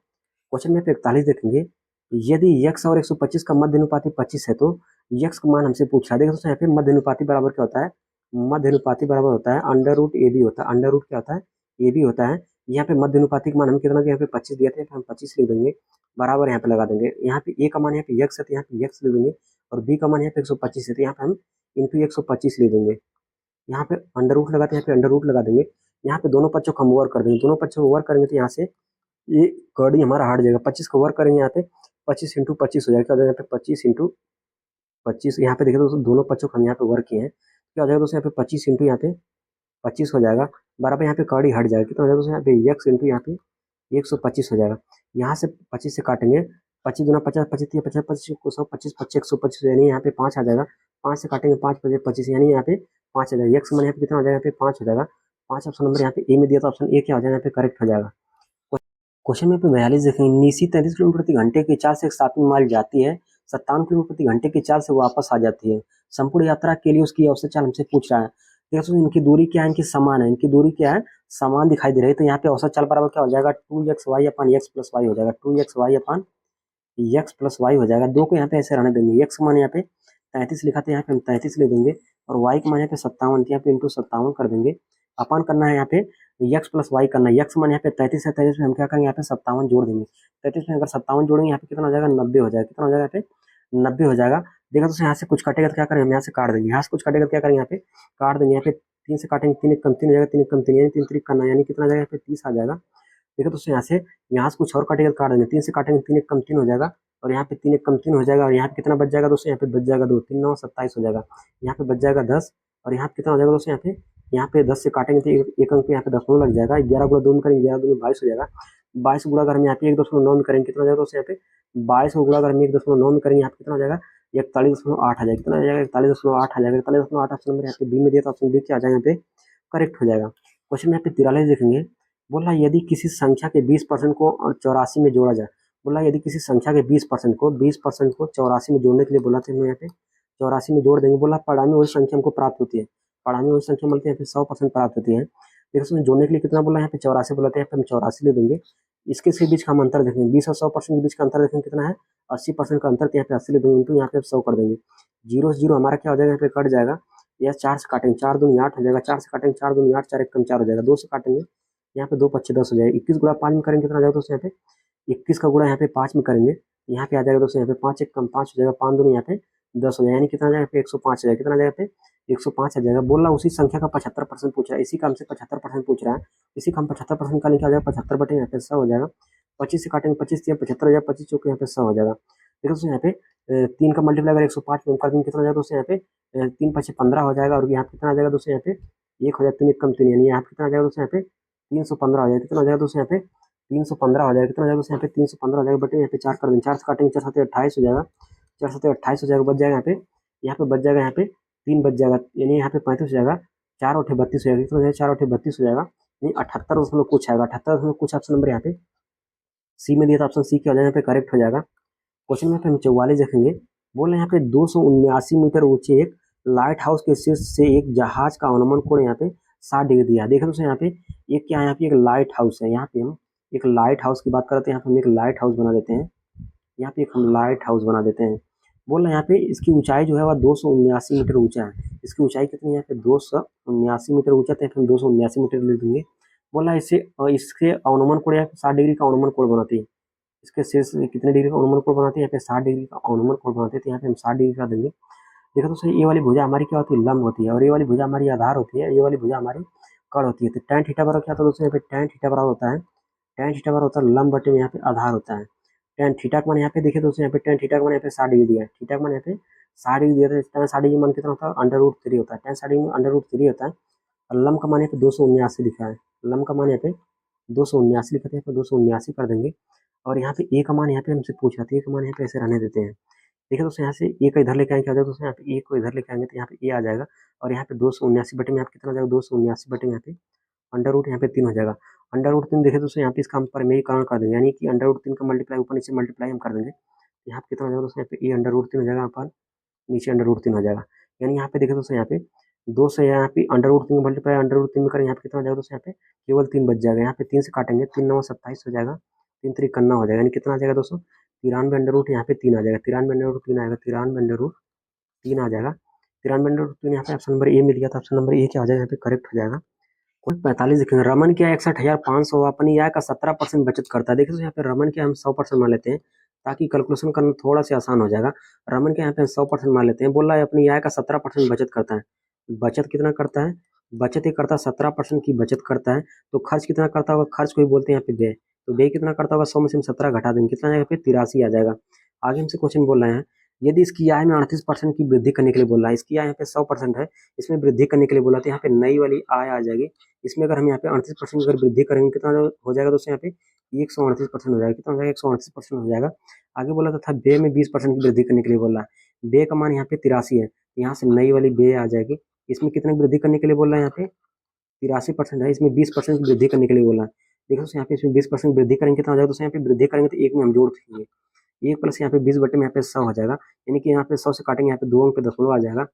Speaker 1: क्वेश्चन में 41 देखेंगे, यदि यक्स और 125 का मध्य अनुपाती 25 है तो यक्स का मान हमसे पूछा है। देखो दोस्तों यहाँ पे मध्य अनुपाती बराबर क्या होता है, मध्य अनुपाती बराबर होता है अंडर रूट ए बी होता है, अंडर रूट क्या होता है, ए बी होता है। यहाँ पे मध्य अनुपाती का मान हम कितना दिया, यहाँ पे 25 दिए थे, हम 25 लिख देंगे, बराबर यहाँ पे लगा देंगे। यहाँ पे ए का मान यहाँ पे यक्स है, तो यहाँ पे यक्स लिख देंगे, और बी का मान यहाँ पे 125 है, तो यहाँ पे हम इंटू 125 लिख देंगे। यहाँ पे अंडर रूट लगाते हैं, यहाँ पे अंडर रूट लगा देंगे। यहाँ पे दोनों पक्षों को हम ओवर कर देंगे, दोनों पक्षों को ओवर करेंगे तो यहाँ से ये कड़ी हमारा हट जाएगा। 25 को ओवर करेंगे, यहाँ पे 25 इंटू 25 हो जाएगा, क्या हो जाएगा, यहाँ पे 25 इंटू 25, यहाँ पे देखिए दोस्तों दोनों पक्षों को हम यहाँ पे ओवर किए हैं, क्या हो जाएगा दोस्तों, यहाँ पे 25 इंटू यहाँ पे 25 हो जाएगा, बराबर यहाँ पे कड़ी हट जाएगा, कितना हो जाएगा दोस्तों, यहाँ पे यक्स इंटू यहाँ पे 125 हो जाएगा। यहाँ से 25 से काटेंगे, 25 दूना 50, 25 50, 25 को 100, 25 25 125 यानी यहाँ पे 5 आ जाएगा। 5 से काटेंगे 5 25 25 यानी यहाँ पे 5 आ जाएगा। यक्स मान यहाँ पे कितना हो जाएगा, यहाँ पे 5 हो जाएगा। 5 ऑप्शन नंबर यहाँ पे ए में दिया, तो ऑप्शन ए क्या हो जाएगा, यहाँ पे करेक्ट हो जाएगा। क्वेश्चन में 42 देखेंगे, निशी 33 किलोमीटर प्रति घंटे की चाल से एक शॉपिंग मॉल जाती है, 57 किलोमीटर प्रति घंटे की चाल से वापस आ जाती है। संपूर्ण यात्रा के लिए उसकी औसत चाल हमसे पूछ रहा है। देखो इनकी दूरी क्या है, इनकी समान है, इनकी दूरी क्या है, समान दिखाई दे रही है, तो यहाँ पे औसत चाल बराबर क्या हो जाएगा, 2xy अपान x प्लस वाई हो जाएगा, 2xy अपान x प्लस वाई हो जाएगा। दो को यहाँ पे ऐसे रहने देंगे, x मान यहाँ पे 33 लिखा था, यहाँ पे हम 33 ले देंगे, और y का मान यहाँ पे 57, यहाँ पे इंटू 57 कर देंगे। अपान करना है यहाँ पे x प्लस वाई करना है, x मान यहाँ पे 33 है, 33 में हम क्या करेंगे, यहाँ पे 57 जोड़ देंगे। 33 में अगर 57 जोड़ेंगे यहाँ पे कितना हो जाएगा, 90 हो जाएगा, कितना हो जाएगा, यहाँ पे 90 हो जाएगा। देखा तो यहाँ से कुछ कटेगा तो क्या करेंगे, हम यहाँ से काट देंगे, यहाँ से कुछ कटेगा तो क्या करेंगे, यहाँ पे काट देंगे। यहाँ पे 3 से काटेंगे, 3 एक कम 3 हो जाएगा, 3 एक कम 3 यानी 3 3 करना, यानी कितना आ जाएगा, यहाँ पे 30 आ जाएगा। देखो तो यहाँ से कुछ और काटेगा तो काट देंगे, 3 से काटेंगे 3 एक कम 3 हो जाएगा, और यहाँ पे 3 एक कम 3 हो जाएगा, और यहाँ पे कितना बच जाएगा दोस्तों, यहाँ पे बच जाएगा 2, 3 9 27 हो जाएगा, यहाँ पे बच जाएगा 10, और यहाँ पे कितना हो जाएगा दोस्तों, यहाँ पे 10 से काटेंगे तो एक अंक पे यहाँ पे दशमलव लग जाएगा। 11 गुणा 2 में करेंगे, 11 2 में 22 हो जाएगा। 22 गुणा अगर हम यहाँ पे 1.9 में करेंगे, कितना हो जाएगा दोस्तों, यहाँ पे 22 को गुणा अगर हम 1.9 में करेंगे, यहाँ पे कितना हो जाएगा, 41.8 आ जाएगा, कितना हो जाएगा, 41.8 आ जाएगा। 41.8 ऑप्शन नंबर यहाँ पे बी में दिया, तो ऑप्शन बी क्या आ जाएगा, यहाँ पे करेक्ट हो जाएगा। क्वेश्चन में यहाँ पे 43 देखेंगे, बोला यदि किसी संख्या के 20% को 84 में जोड़ा जाए, बोला यदि किसी संख्या के 20% को 84 में जोड़ने के लिए बोला था, हम यहाँ पे 84 में जोड़ देंगे। बोला परिणामी वही संख्या हमको प्राप्त होती है, परिणामी वही संख्या मिलती है, यहाँ पे 100% प्राप्त होती है। देखो उसमें जोड़ने के लिए कितना बोला, यहाँ पे 84 बोला था, यहाँ पे हम 84 ले देंगे। इसके बीच का हम अंतर देखेंगे, 20 और 100% के बीच का अंतर देखेंगे कितना है, 80% का अंतर। तो यहाँ पे 80 ले देंगे इंटू यहाँ पे 100 कर देंगे, 0 से 0 हमारा क्या हो जाएगा, यहाँ पे कट जाएगा। यह 4 से काटेंगे, 4 दूनी 8 हो जाएगा, 4 से काटेंगे 4 दूनी 8, 4 एक कम 4 हो जाएगा, 2 से काटेंगे यहाँ पे 2 पच्चीस 10 हो जाएगा। 21 गुणा 5 में करेंगे कितना हो जाएगा दोस्तों, यहाँ पे 21 का गुणा यहाँ पे 5 में करेंगे, यहाँ पे आ जाएगा दोस्तों, यहाँ पे 5 एक कम 5 हो जाएगा, 5 दूनी यहाँ पे 10 हो जाएगा, यानी कितना आ जाएगा, यहाँ पे 105 हो जाएगा। कितना आ जाएगा, यहाँ पे 105 आ जाएगा। बोल रहा उसी संख्या का 75% पूछ रहा है, इसी का हमसे 75% पूछ रहा है, इसी का हम 75% निकालेंगे, क्या हो जाएगा 75 बटे यहाँ पे 100 हो जाएगा। 25 से काटेंगे, 25 से 75 हो जाएगा, 25 चौके यहाँ पे 100 हो जाएगा। देखो दोस्तों यहाँ पे 3 का मल्टीप्लाई अगर 105 में कर देंगे कितना हो जाएगा दोस्तों, यहाँ पे 3 5 15 हो जाएगा, और यहाँ पे कितना आ जाएगा दोस्तों, यहाँ पे 1 हो जाएगा, 3 एक कम 3, यानी यहाँ पे कितना आ जाएगा दोस्तों, यहाँ पे 315 हो जाएगा। कितना हो जाएगा दोस्तों, यहाँ पे 315 हो जाएगा। कितना हो जाएगा दोस्तों, यहाँ पे 315 हो जाएगा बटे यहाँ पे 4 कर देंगे, 4 से काटेंगे 4 7 28 हो जाएगा, 4 7 28 हो जाएगा, बच जाएगा यहाँ पे बच जाएगा, यहाँ पे 3 बच जाएगा, यानी यहाँ पे 35 हो जाएगा, 4 और 32 हो जाएगा। कितना हो जाएगा, 4 और 32 हो जाएगा, यानी 78 कुछ आएगा, 78 कुछ ऑप्शन नंबर यहाँ पे सी में दिया था, ऑप्शन सी क्या हो जाएगा, यहाँ पे करेक्ट हो जाएगा। क्वेश्चन में हम 44 देखेंगे। बोल रहे हैं यहाँ पे 279 मीटर ऊंचे एक लाइट हाउस के शीर्ष से एक जहाज का अनुमान कोण यहाँ पे 60 डिग्री दिया है। देखो दोस्तों यहाँ पे एक क्या है, यहाँ पे एक लाइट हाउस है, यहाँ पे हम एक लाइट हाउस की बात करते हैं, यहाँ पे हम एक लाइट हाउस बना देते हैं, यहाँ पे एक हम लाइट हाउस बना देते हैं। बोल रहे हैं यहाँ पे इसकी ऊंचाई जो है वह 279 मीटर ऊंचा है। इसकी ऊंचाई कितनी है, यहाँ पे 279 मीटर ऊंचा, तो हम 279 मीटर लिख देंगे। बोला इससे इसके अनुमान कोण 60 डिग्री का अनुमान कोण बनाते हैं, इसके शीर्ष कितने डिग्री का अनुमान कोण बनाते हैं, यहाँ पे 60 डिग्री का अनुमान कोण बनाते हैं, तो यहाँ पे हम 60 डिग्री का देंगे। देखो दोस्तों ये वाली भुजा हमारी क्या होती है, लंब होती है, और ये वाली भुजा हमारी आधार होती है, ये वाली भुजा हमारी कड़ होती है। तो tan थीटा बराबर क्या होता है दोस्तों, यहाँ पे tan थीटा बराबर होता है, tan थीटा बराबर होता है लंब बटे में यहाँ पे आधार होता है। tan थीटा का मान यहाँ पे देखिए दोस्तों, यहाँ पे tan थीटा का मान यहाँ पे 60 डिग्री दिया है, थीटा का मान यहाँ पे 60 डिग्री दिया है, tan 60 डिग्री मान कितना होता है, √3 होता है, tan 60 डिग्री √3 होता है। और लंब का मान यहाँ पे 279 लिखा है, लंब का मान यहाँ पे 279 लिखा है, यहाँ पे 279 कर देंगे। और यहाँ पे ए का मान यहाँ पे हमसे पूछ रहा था, ए का मान यहाँ पे ऐसे रहने देते हैं। देखिए दोस्तों यहाँ से ए को इधर लेके आएंगे, क्या हो जाएगा दोस्तों, यहाँ पे ए को इधर लेके आएंगे तो यहाँ पे ए आ जाएगा, और यहाँ पे 279 बटे में यहाँ पे कितना हो जाएगा, 279 बटे में यहाँ पे अंडर रूट यहाँ पे 3 हो जाएगा। अंडर रूट 3 देखिए दोस्तों यहाँ पे इसका हम परिमेयीकरण कर देंगे, यानी कि अंडर रूट 3 का मल्टीप्लाई ऊपर नीचे मल्टीप्लाई हम कर देंगे, यहाँ पे कितना हो जाएगा दोस्तों, यहाँ पे ए अंडर रूट 3 हो जाएगा, यहाँ पर नीचे अंडर रूट 3 हो जाएगा। यानी यहाँ पे देखिए दोस्तों यहाँ पे 2 से यहाँ पे under root 3 multiply under root 3 में करें, यहाँ पे कितना हो जाएगा दोस्तों, यहाँ पे केवल 3 बच जाएगा, यहाँ पे 3 से काटेंगे 3 9 27 हो जाएगा, 3 3 कन्ना हो जाएगा, यानी कितना आ जाएगा दोस्तों, 93 अंडर रूट यहाँ पे 3 आ जाएगा, 93 अंडर रूट 3 आएगा, 93 अंडर रूट 3 आ जाएगा। 93 अंडर रूट 3 यहाँ पे ऑप्शन नंबर ए मिल गया था, ऑप्शन नंबर ए क्या हो जाएगा, यहाँ पे करेक्ट हो जाएगा। कोई 45 देखेंगे, रमन क्या 61,500 अपनी आय का 17% बचत करता है। देखिए तो यहाँ पे रमन क्या हम 100% मान लेते हैं, ताकि कैलकुलेशन करना थोड़ा सा आसान हो जाएगा। रमन के यहाँ पे 100% मान लेते हैं, बोल रहा है अपनी आय का 17% बचत करता है। बचत कितना करता है, बचत ही करता है, 17% की बचत करता है। तो खर्च कितना करता होगा, खर्च को ही बोलते हैं यहाँ पे व्यय, तो व्यय कितना करता होगा, 100 में से हम 17 घटा देंगे, कितना यहाँ पे 83 आ जाएगा। आगे हमसे क्वेश्चन बोल रहे हैं, यदि इसकी आय में 38% की वृद्धि करने के लिए बोल रहा है, इसकी आय यहाँ पे 100% है, इसमें वृद्धि करने के लिए बोला, तो यहाँ पे नई वाली आय आ जाएगी। इसमें अगर हम यहाँ पे 38% अगर वृद्धि करेंगे कितना हो जाएगा दोस्तों, यहाँ पे 138% हो जाएगा, कितना हो जाएगा 138% हो जाएगा। आगे बोला था व्यय में 20% की वृद्धि करने के लिए बोला है, व्यय का मान यहाँ पे 83 है, यहाँ से नई वाली व्यय आ जाएगी। इसमें कितने की वृद्धि करने के लिए बोल रहा है, यहाँ पे 83% है, इसमें 20% की वृद्धि करने के लिए बोला है। देखो दोस्तों यहाँ पे इसमें 20% वृद्धि करेंगे कितना हो जाएगा दोस्तों, यहाँ पे वृद्धि करेंगे तो एक में हम जोड़ देंगे, 1 प्लस यहाँ पे 20 बटे में यहाँ पे 100 हो जाएगा, यानी कि यहाँ पे 100 से काटेंगे, यहाँ पे 2 अंक पे दशमलव आ जाएगा।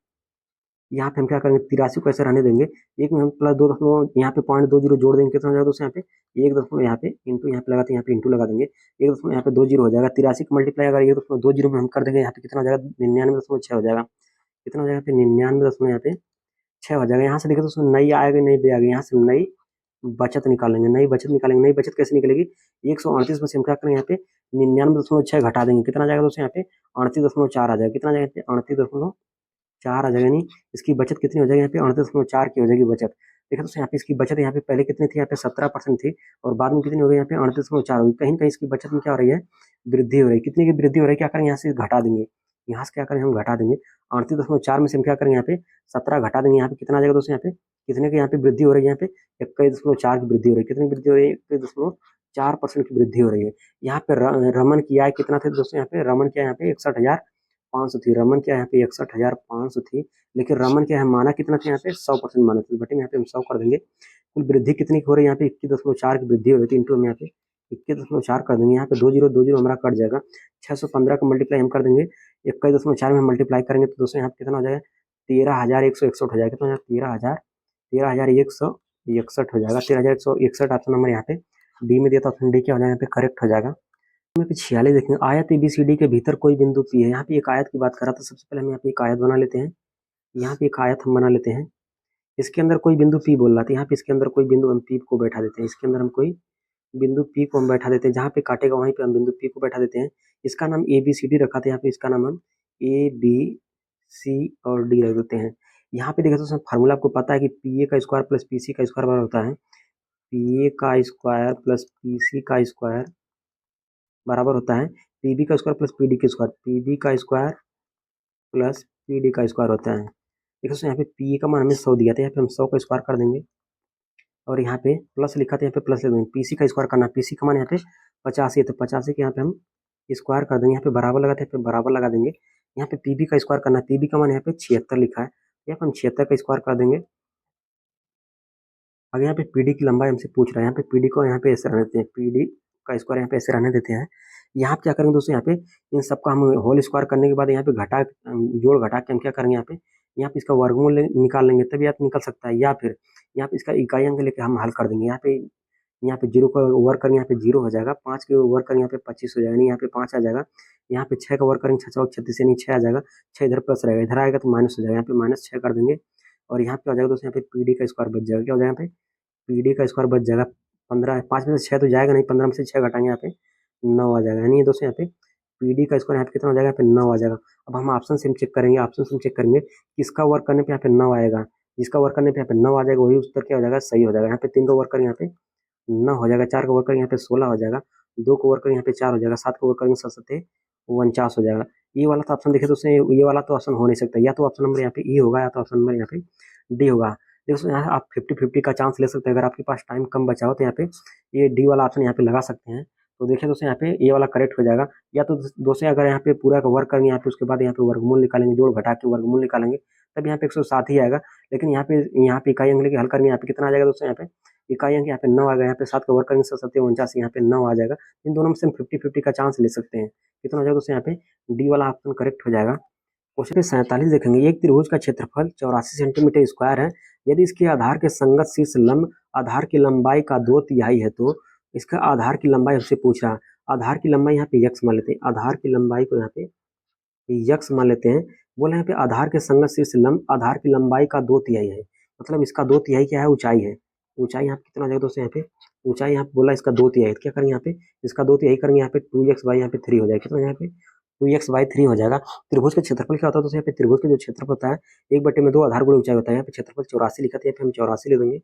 Speaker 1: यहाँ पे हम क्या करेंगे, 83 को ऐसे रहने देंगे, एक में हम प्लस 2 दशमलव यहाँ पे 0.20 जोड़ देंगे, कितना हो जाएगा दोस्तों, यहाँ पे 1 दशमलव यहाँ पे इंटू यहाँ पे लगाते हैं, यहाँ पे इंटू लगा देंगे, 1 दशमलव यहाँ पे 20 हो जाएगा। 83 का मल्टीप्लाई अगर 1.20 में हम कर देंगे, यहाँ पे कितना हो जाएगा, 99.6 हो जाएगा, कितना हो जाएगा, 99 यहाँ पे 6 हो जाएगा। यहाँ से देखिए दोस्तों नई आएगी, नई बे आ गई, यहाँ से नई बचत निकालेंगे, नई बचत निकालेंगे। नई बचत कैसे निकलेगी, 138 में से हम क्या करेंगे, यहाँ पे 99.6 घटा देंगे, कितना जाएगा दोस्तों, यहाँ पे 38.4 आ जाएगा, कितना जाएगा, 38.4 आ जाएगा, यानी इसकी बचत कितनी हो जाएगी, यहाँ पे 38.4 की हो जाएगी बचत। देखो दोस्तों यहाँ पे इसकी बचत यहाँ पे पहले कितनी थी, यहाँ पे 17% थी, और बाद में कितनी हो गई, यहाँ पे 38.4 होगी। कहीं कहीं इसकी बचत में क्या हो रही है, वृद्धि हो रही है। कितनी की वृद्धि हो रही है, क्या करेंगे, यहाँ से घटा देंगे, यहाँ से क्या करें, हम घटा देंगे 38.4 में से हम क्या करेंगे, यहाँ पे 17 घटा देंगे, यहाँ पे कितना आ जाएगा दोस्तों, यहाँ पे कितने की यहाँ पे वृद्धि हो रही है, यहाँ पे 21.4 की वृद्धि हो रही है। कितनी वृद्धि हो रही है, 21.4% की वृद्धि हो रही है। यहाँ पे रमन की आय कितना थे दोस्तों, यहाँ पे रमन की आय यहाँ पे 61,500 थी, रमन की आय यहाँ पे 61,500 थी, लेकिन रमन के यहाँ माना कितना था, यहाँ पे 100% माना था, बटे में यहाँ पे हम 100 कर देंगे। कुल वृद्धि कितनी हो रही है, यहाँ पे 21.4 की वृद्धि हो रही थी, इंटू हम यहाँ पे 21.4 कर देंगे, यहाँ पे 2 0 हमारा कट जाएगा। 615 का मल्टीप्लाई हम कर देंगे, 21.4 में मल्टीप्लाई करेंगे तो दोस्तों यहाँ पे कितना हो जाएगा, 13,161 हो जाएगा, कितना हो जाएगा, 13,161 हो जाएगा, 13,161 ऑप्शन नंबर यहाँ पे डी में दिया था ऑप्शन डी क्या हो जाएगा, यहाँ पे करेक्ट हो जाएगा। यहाँ पे 46 देखेंगे, आयत ABCD के भीतर कोई बिंदु पी है। यहाँ पे एक आयत की बात कर रहा था, सबसे पहले हम यहाँ पे एक आयत बना लेते हैं। यहाँ पे एक आयत हम बना लेते हैं, इसके अंदर कोई बिंदु पी बोल रहा था, यहाँ पे इसके अंदर कोई बिंदु हम पी को बैठा देते हैं। इसके अंदर हम कोई बिंदु पी को हम बैठा देते हैं, जहाँ पे काटेगा वहीं पे हम बिंदु पी को बैठा देते हैं। इसका नाम ABCD रखा था, यहाँ पे इसका नाम हम ABC और D रख देते हैं। यहाँ पे देखिए दोस्तों फार्मूला आपको पता है कि PA का स्क्वायर प्लस PC का स्क्वायर बराबर होता है, PA का स्क्वायर प्लस PC का स्क्वायर बराबर होता है PB का स्क्वायर प्लस PD का स्क्वायर, PB का स्क्वायर प्लस PD का स्क्वायर होता है। देखिए दोस्तों यहाँ पे PA का मान हमें 100 दिया था, यहाँ पे हम 100 का स्क्वायर कर देंगे और यहाँ पे प्लस लिखा था, यहाँ पे प्लस लिख देंगे। PC का स्क्वायर करना, PC का मान यहाँ पे 85 है, तो 85 के यहाँ पे हम स्क्वायर कर देंगे, यहाँ पे बराबर लगाते हैं, यहाँ पे बराबर लगा देंगे। यहाँ पे PB का स्क्वायर करना, PB का मान यहाँ पे 76 लिखा है, यहाँ पे हम 76 का स्क्वायर कर देंगे। अगर यहाँ पे PD की लंबाई हमसे पूछ रहा है, यहाँ पे PD को यहाँ पे ऐसे रहने देते हैं, PD का स्क्वायर यहाँ पे ऐसे रहने देते हैं। यहाँ पे क्या करेंगे दोस्तों, यहाँ पे इन सबका हम होल स्क्वायर करने के बाद यहाँ पे जोड़ घटा के हम क्या करेंगे, यहाँ पे इसका वर्गमूल निकाल लेंगे, तभी आप निकल सकता है। या फिर यहाँ पे इसका इकाई अंक लेके हम हल कर देंगे। यहाँ पे 0 का वर्ग करेंगे, यहाँ पे 0 हो जाएगा, 5 के वर्ग करेंगे, यहाँ पे 25 हो जाएगा, नहीं यहाँ पे 5 आ जाएगा। यहाँ पे 6 का वर्ग करेंगे, 6 36 यानी 6 आ जाएगा, 6 इधर प्लस रहेगा, इधर आएगा तो माइनस हो जाएगा, यहाँ पे -6 कर देंगे। और यहाँ पे आ जाएगा दोस्तों, यहाँ पे PD का स्क्वायर बच जाएगा, क्या हो जाएगा, यहाँ पे PD का स्क्वायर बच जाएगा 15, 5 में से 6 तो जाएगा नहीं, 15 में से 6 घटाएंगे, यहाँ पे 9 आ जाएगा। यानी दोस्तों यहाँ पे PD का स्क्वायर यहाँ पे कितना हो जाएगा, यहाँ पे 9 आ जाएगा। अब हम ऑप्शन से चेक करेंगे, ऑप्शन से चेक करेंगे किसका वर्क करने पे यहाँ पे 9 आएगा, जिसका वर्क करने पे यहाँ पे 9 आ जाएगा वही उत्तर क्या हो जाएगा, सही हो जाएगा। यहाँ पे 3 का वर्क करेंगे, यहाँ पे 9 हो जाएगा, 4 का वर्क करेंगे, यहाँ पे 16 हो जाएगा, 2 का वर्क करेंगे, यहाँ पे 4 हो जाएगा, 7 का वर्क करेंगे, 7 7 49 हो जाएगा। ये वाला तो ऑप्शन देखे दोस्तों, ये वाला तो ऑप्शन हो नहीं सकता, या तो ऑप्शन नंबर यहाँ पे E होगा या तो ऑप्शन नंबर यहाँ पे D होगा। देखो यहाँ आप 50-50 का चांस ले सकते हैं, अगर आपके पास टाइम कम बचा हो तो यहाँ पे ये D वाला ऑप्शन यहाँ पे लगा सकते हैं। तो देखिए दोस्तों यहाँ पे ये वाला करेक्ट हो जाएगा। या तो दोस्तों अगर यहाँ पे पूरा का वर्क करेंगे, यहाँ पे उसके बाद यहाँ पे वर्गमूल निकालेंगे, जोड़ घटा के वर्गमूल निकालेंगे, तब यहाँ पे 107 ही आएगा। लेकिन यहाँ पे इकाई अंक लेके हल करेंगे, यहाँ पे कितना आ जाएगा दोस्तों, यहाँ पे इकाई अंक यहाँ पे 9 आ गया, यहाँ पे 7 का वर्क करेंगे, 7 7 49, यहाँ पे 9 आ जाएगा। इन दोनों में से हम 50-50 का चांस ले सकते हैं। कितना हो जाएगा दोस्तों, यहाँ पे D वाला ऑप्शन करेक्ट हो जाएगा। क्वेश्चन 47 देखेंगे, एक त्रिभुज का क्षेत्रफल 84 सेंटीमीटर स्क्वायर है, यदि इसके आधार के संगत शीर्ष लंब आधार की लंबाई का 2/3 है, तो इसका आधार की लंबाई हमसे पूछ रहा है। आधार की लंबाई यहाँ पे x मान लेते हैं, आधार की लंबाई को यहाँ पे x मान लेते हैं। बोले यहाँ पे आधार के संगत शीर्ष लंब आधार की लंबाई का 2/3 है, मतलब इसका 2/3 क्या है, ऊंचाई है। ऊंचाई यहाँ पे कितना आ जाएगा दोस्तों, यहाँ पे ऊंचाई यहाँ पे बोला इसका 2/3 है, क्या करेंगे यहाँ पे इसका 2/3 करेंगे, यहाँ पे 2x बाई यहाँ पे 3 हो जाएगा, कितना यहाँ पे 2x/3 हो जाएगा। त्रिभुज का क्षेत्रफल क्या होता है दोस्तों, यहाँ पे त्रिभुज का जो क्षेत्रफल होता है 1/2 आधार गुणे ऊंचाई होता है। यहाँ पे क्षेत्रफल 84 लिखा था, यहाँ पे हम 84 ले देंगे।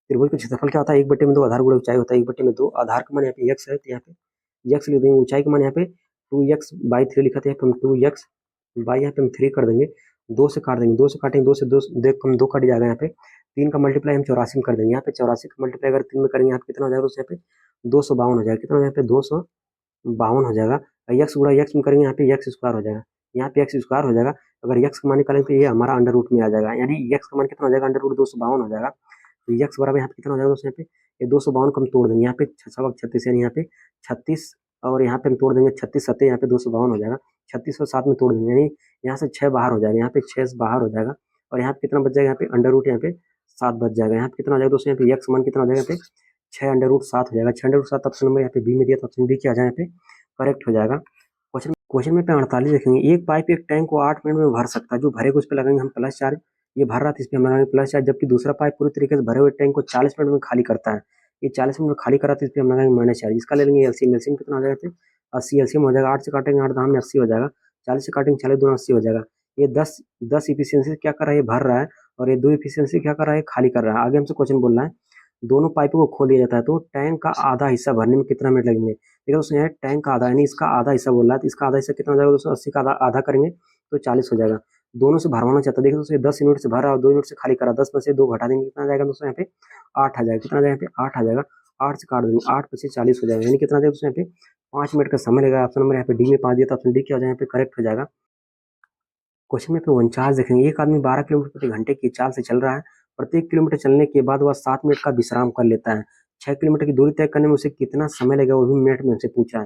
Speaker 1: त्रिभुज का क्षेत्रफल क्या होता है, 1/2 आधार गुणे ऊंचाई होता है, 1/2 आधार का मान यहाँ पे x है, तो यहाँ पे x लिख देंगे, ऊंचाई का मान यहाँ पे 2x/3 लिखा था, यहाँ पे हम 2x यहाँ पे हम 3 कर देंगे, 2 से काट देंगे, 2 से काटेंगे, 2 से 2 कम 2 कट जाएगा, यहाँ पे 3 का मल्टीप्लाई हम 84 में कर देंगे, यहाँ पे 84 का मल्टीप्लाई अगर 3 में करेंगे, यहाँ पे कितना हो जाएगा दोस्तों, यहाँ पे 252 हो जाएगा, कितना यहाँ पे 252 हो जाएगा। x गुणा x में करेंगे, यहाँ पे x स्क्वायर हो जाएगा, यहाँ पे x स्क्वायर हो जाएगा। अगर x का मान निकालेंगे तो ये हमारा अंडर रूट में आ जाएगा, यानी x का मान कितना हो जाएगा, अंडर रूट 252 हो जाएगा। तो x बराबर यहाँ पे कितना हो जाएगा दोस्तों, यहाँ पे ये 252 को हम तोड़ देंगे, यहाँ पे 36 यानी यहाँ पे 36 और यहाँ पे हम तोड़ देंगे 36 7 यहाँ पे 252 हो जाएगा, 36 और 7 में तोड़ देंगे, यानी यहाँ से 6 बाहर हो जाएगा, यहाँ पे 6 बाहर हो जाएगा। और यहाँ पे कितना बच जाएगा, यहाँ पे अंडर रूट यहाँ पे 7 बच जाएगा। यहाँ पे कितना हो जाएगा दोस्तों, यहाँ पे x मान कितना हो जाएगा, यहाँ पे 6 अंडर रूट 7 हो जाएगा। 6 अंडर रूट 7 ऑप्शन नंबर यहाँ पे बी में दिया, तो ऑप्शन बी क्या आ जाएगा, यहाँ पे करेक्ट हो जाएगा। क्वेश्चन में पे 48 देखेंगे, एक पाइप एक टैंक को 8 मिनट में भर सकता है, जो भरे को उस पर लगाएंगे हम प्लस चार्ज, ये भर रहा था इस पर हम लगाएंगे प्लस चार्ज, जबकि दूसरा पाइप पूरी तरीके से भरे हुए टैंक को 40 मिनट में खाली करता है, ये 40 मिनट में खाली करा था, इस पर हम लगाएंगे माइनस चार्ज। इसका ले लेंगे एलसीएम, एलसीएम कितना हो जाएगा, 80 एलसीएम हो जाएगा, 8 से काटेंगे 8 दाम में 80 हो जाएगा, 40 से काटेंगे 40 दूना 80 हो जाएगा। ये 10 इफिशियंसी क्या कर रहा है, ये भर रहा है, और ये 2 इफिशियंसी क्या कर रहा है, खाली कर रहा है। आगे हमसे क्वेश्चन बोल रहा है दोनों पाइपों को खोल दिया जाता है तो टैंक का आधा हिस्सा भरने में कितना मिनट लगेंगे। देखो दोस्तों यहाँ टैंक का आधा यानी इसका आधा हिस्सा बोल रहा है, तो इसका आधा हिस्सा कितना हो जाएगा दोस्तों, 80 का आधा करेंगे तो 40 हो जाएगा। दोनों से भरवाना चाहता है, देखो दोस्तों 10 यूनिट से भरा और 2 यूनिट से खाली करा, 10 में से 2 घटा देंगे, कितना आ जाएगा दोस्तों, यहाँ पे 8 आ जाएगा, कितना आ जाएगा, यहाँ पे 8 आ जाएगा, 8 से काट देंगे, 8 में से 40 हो जाएगा, यानी कितना आ जाएगा दोस्तों, यहाँ पे 5 मिनट का समय लगेगा। ऑप्शन नंबर यहाँ पे डी में 5 दिया, तो ऑप्शन डी क्या हो जाएगा, यहाँ पे करेक्ट हो जाएगा। क्वेश्चन में पे 49 देखेंगे, एक आदमी 12 किलोमीटर प्रति घंटे की चाल से चल रहा है, प्रत्येक किलोमीटर चलने के बाद वह 7 मिनट का विश्राम कर लेता है, 6 किलोमीटर की दूरी तय करने में उसे कितना समय लगेगा, वो भी मिनट में हमसे पूछा है।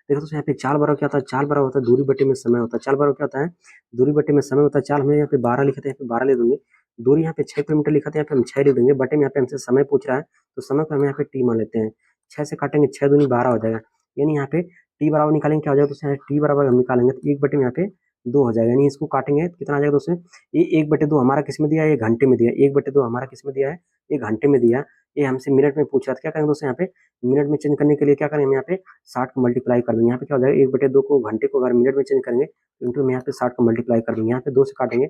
Speaker 1: देखो दोस्तों यहाँ पे चाल बराबर क्या होता है, चाल बराबर होता है दूरी बटे में समय होता है, चाल बराबर क्या होता है, दूरी बटे में समय होता है। चाल हमें यहाँ पे 12 लिखा था, यहाँ पे 12 ले देंगे, दूरी यहाँ पे 6 किलोमीटर लिखा था, यहाँ पे हम 6 लिख देंगे, बटे में यहाँ पे हमसे समय पूछ रहा है, तो समय को हम यहाँ पे टी मान लेते हैं। 6 से काटेंगे 6 दूनी 12 हो जाएगा। यानी यहाँ पे टी बराबर निकालेंगे क्या हो जाएगा दोस्तों, टी बराबर हम निकालेंगे तो 1/2 में यहाँ पे 2 हो जाएगा। यानी इसको काटेंगे तो कितना आ जाएगा दोस्तों, ये 1/2 हमारा किस में दिया है, ये घंटे में दिया है। 1/2 हमारा किस में दिया है, ये घंटे में दिया है। ये हमसे मिनट में पूछ रहा था, क्या करेंगे दोस्तों यहाँ पे मिनट में चेंज करने के लिए क्या करेंगे, हम यहाँ पे 60 को मल्टीप्लाई कर देंगे। यहाँ पे क्या हो जाएगा, 1/2 को घंटे को अगर मिनट में चेंज करेंगे तो इनटू में यहाँ पे 60 को मल्टीप्लाई कर देंगे। यहाँ पे 2 से काटेंगे,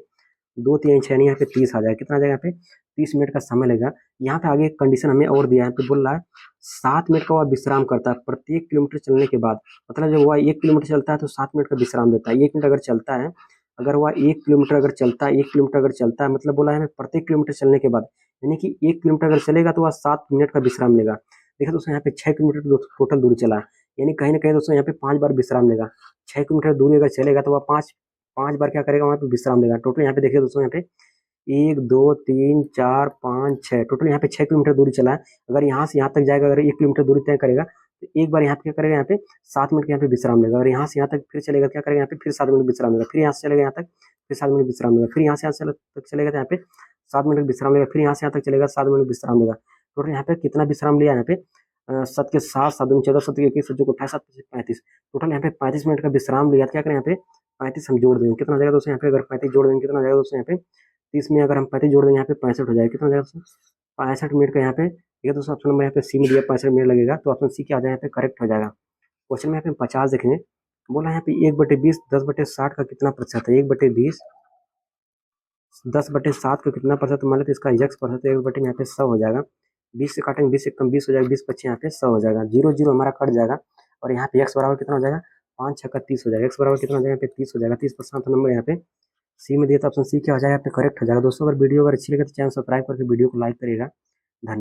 Speaker 1: 2 3 6 नहीं, यहाँ पे 30 आ जाएगा। कितना आ जाएगा, यहाँ पे 30 मिनट का समय लगेगा। यहाँ पे आगे एक कंडीशन हमें और दिया है, यहाँ पे बोल रहा है 7 मिनट का वह विश्राम करता है प्रत्येक किलोमीटर चलने के बाद। मतलब जब वह 1 किलोमीटर चलता है तो 7 मिनट का विश्राम देता है। 1 मिनट अगर चलता है, अगर वह 1 किलोमीटर अगर चलता है, 1 किलोमीटर अगर चलता है मतलब बोला है हमें प्रत्येक किलोमीटर चलने के बाद, यानी कि 1 किलोमीटर अगर चलेगा तो वह 7 मिनट का विश्राम लेगा। देखिए दोस्तों यहाँ पे 6 किलोमीटर टोटल दूरी चला है, यानी कहीं ना कहीं दोस्तों यहाँ पे 5 बार विश्राम लेगा। 6 किलोमीटर दूरी अगर चलेगा तो वह पाँच पाँच बार क्या करेगा, वहाँ पे विश्राम लेगा। टोटल यहाँ पे देखिए दोस्तों, यहाँ पे 1 2 3 4 5 6 टोटल यहाँ पे 6 किलोमीटर दूरी चला है। अगर यहाँ से यहाँ तक जाएगा, अगर 1 किलोमीटर दूरी तय करेगा तो एक बार यहाँ पे क्या करेगा, यहाँ पे 7 मिनट यहाँ पे विश्राम लेगा। अगर यहाँ से यहाँ तक फिर चलेगा क्या करेगा, यहाँ पे फिर 7 मिनट विश्राम लेगा। फिर यहाँ से चलेगा यहाँ तक, फिर 7 मिनट विश्राम लेगा। फिर यहाँ से यहाँ तक चलेगा तो यहाँ पे 7 मिनट विश्राम लेगा। फिर यहाँ से यहाँ तक चलेगा 7 मिनट विश्राम लेगा। टोटल यहाँ पे कितना विश्राम लिया, यहाँ पे 7 के 7 7 दूनी 14 7 के 21 7 को 28 7 35 टोटल यहाँ पे 35 मिनट का विश्राम लिया। क्या करें, यहाँ पे 35 हम जोड़ देंगे, कितना हो जाएगा दोस्तों, यहाँ पे अगर 35 जोड़ देंगे कितना हो जाएगा दोस्तों, यहाँ पे 30 में अगर हम 35 जोड़ देंगे यहाँ पे 65 हो जाएगा। कितना हो जाएगा दोस्तों, 65 मिनट का यहाँ पे। ठीक है दोस्तों, ऑप्शन नंबर यहाँ पे सी में दिया 65 मिनट लगेगा, तो ऑप्शन सी क्या आ जाएगा, यहाँ पे करेक्ट हो जाएगा। क्वेश्चन में यहाँ पे 50 देखेंगे, बोला यहाँ पे 1/20 10/60 का कितना प्रतिशत है। 1/20 10/7 का कितना प्रतिशत, मान लेते इसका x प्रतिशत 1/, यहाँ पे 100 हो जाएगा। 20 से काटेंगे, 20 से कम 20 हो जाएगा, 20 25 यहाँ पे 100 हो जाएगा। 0 0 हमारा कट जाएगा और यहाँ पे x बराबर कितना हो जाएगा, 5 6 का 30 हो जाएगा। x बराबर कितना हो जाएगा, यहाँ पे 30 हो जाएगा। 30% नंबर यहाँ पे सी में दिया, तो ऑप्शन सी क्या हो जाएगा, यहाँ पे करेक्ट हो जाएगा। दोस्तों अगर वीडियो अगर अच्छी लगे तो चैनल सब्सक्राइब करके वीडियो को लाइक करिएगा।